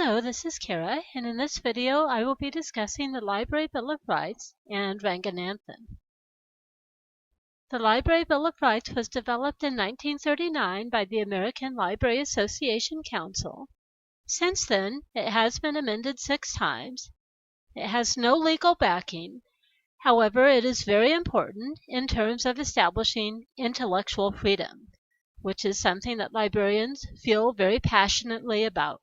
Hello, this is Kara, and in this video I will be discussing the Library Bill of Rights and Ranganathan. The Library Bill of Rights was developed in 1939 by the American Library Association Council. Since then, it has been amended 6 times. It has no legal backing. However, it is very important in terms of establishing intellectual freedom, which is something that librarians feel very passionately about.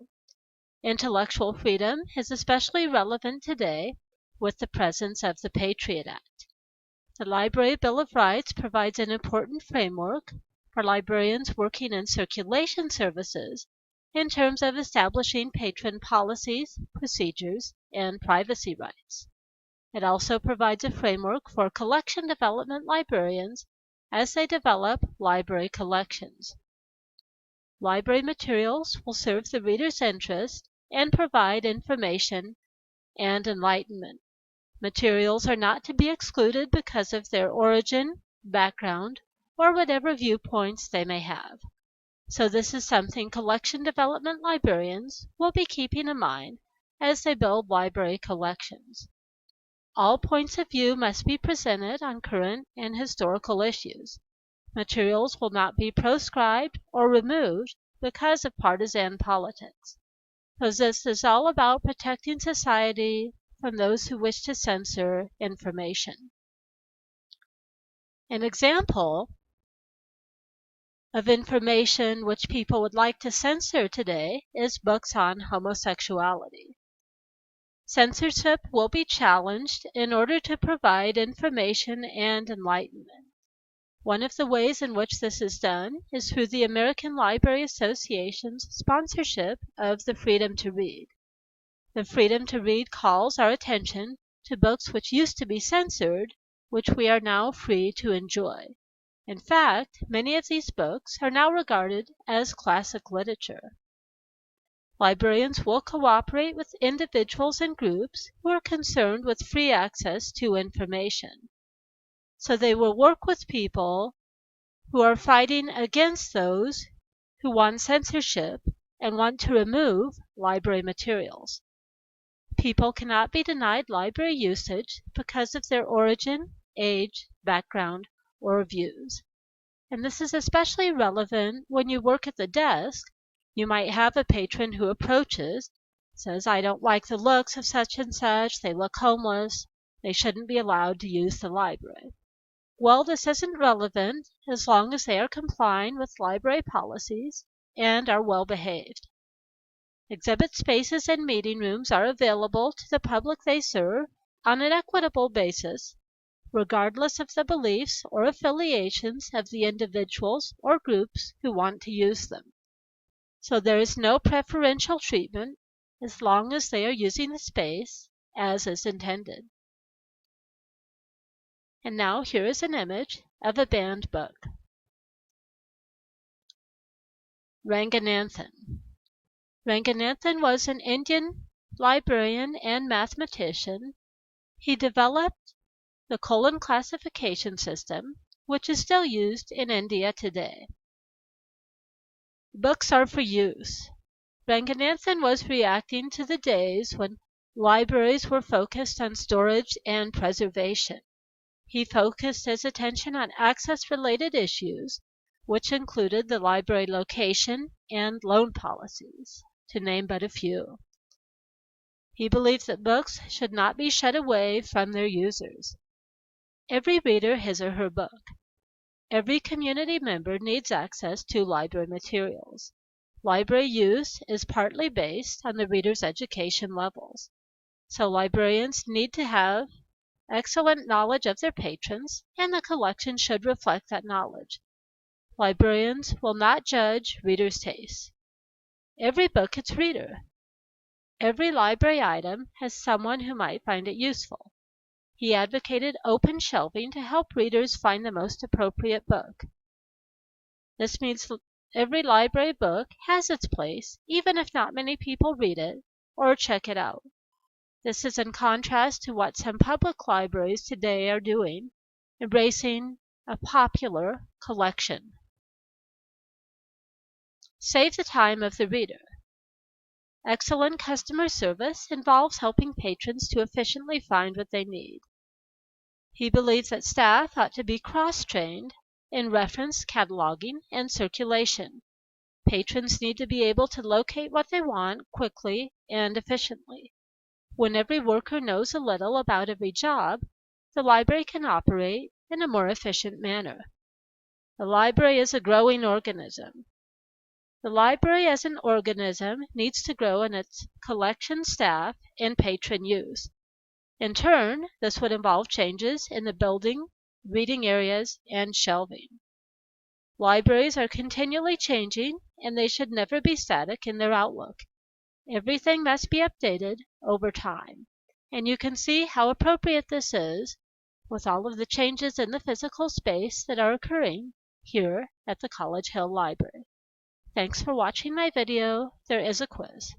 Intellectual freedom is especially relevant today with the presence of the Patriot Act. The Library Bill of Rights provides an important framework for librarians working in circulation services in terms of establishing patron policies, procedures, and privacy rights. It also provides a framework for collection development librarians as they develop library collections. Library materials will serve the reader's interest and provide information and enlightenment. Materials are not to be excluded because of their origin, background, or whatever viewpoints they may have. So this is something collection development librarians will be keeping in mind as they build library collections. All points of view must be presented on current and historical issues. Materials will not be proscribed or removed because of partisan politics. Because this is all about protecting society from those who wish to censor information. An example of information which people would like to censor today is books on homosexuality. Censorship will be challenged in order to provide information and enlightenment. One of the ways in which this is done is through the American Library Association's sponsorship of the Freedom to Read. The Freedom to Read calls our attention to books which used to be censored, which we are now free to enjoy. In fact, many of these books are now regarded as classic literature. Librarians will cooperate with individuals and groups who are concerned with free access to information. So they will work with people who are fighting against those who want censorship and want to remove library materials. People cannot be denied library usage because of their origin, age, background, or views. And this is especially relevant when you work at the desk. You might have a patron who approaches, says, "I don't like the looks of such and such, they look homeless, they shouldn't be allowed to use the library." Well, this isn't relevant as long as they are complying with library policies and are well behaved. Exhibit spaces and meeting rooms are available to the public they serve on an equitable basis, regardless of the beliefs or affiliations of the individuals or groups who want to use them. So there is no preferential treatment as long as they are using the space as is intended. And now here is an image of a banned book. Ranganathan. Ranganathan was an Indian librarian and mathematician. He developed the colon classification system, which is still used in India today. Books are for use. Ranganathan was reacting to the days when libraries were focused on storage and preservation. He focused his attention on access-related issues, which included the library location and loan policies, to name but a few. He believed that books should not be shut away from their users. Every reader his or her book. Every community member needs access to library materials. Library use is partly based on the reader's education levels. So librarians need to have excellent knowledge of their patrons, and the collection should reflect that knowledge. Librarians will not judge readers' tastes. Every book its reader. Every library item has someone who might find it useful. He advocated open shelving to help readers find the most appropriate book. This means every library book has its place, even if not many people read it or check it out. This is in contrast to what some public libraries today are doing, embracing a popular collection. Save the time of the reader. Excellent customer service involves helping patrons to efficiently find what they need. He believes that staff ought to be cross-trained in reference cataloging and circulation. Patrons need to be able to locate what they want quickly and efficiently. When every worker knows a little about every job, the library can operate in a more efficient manner. The library is a growing organism. The library as an organism needs to grow in its collection staff and patron use. In turn, this would involve changes in the building, reading areas, and shelving. Libraries are continually changing, and they should never be static in their outlook. Everything must be updated over time. And you can see how appropriate this is with all of the changes in the physical space that are occurring here at the College Hill Library. Thanks for watching my video. There is a quiz.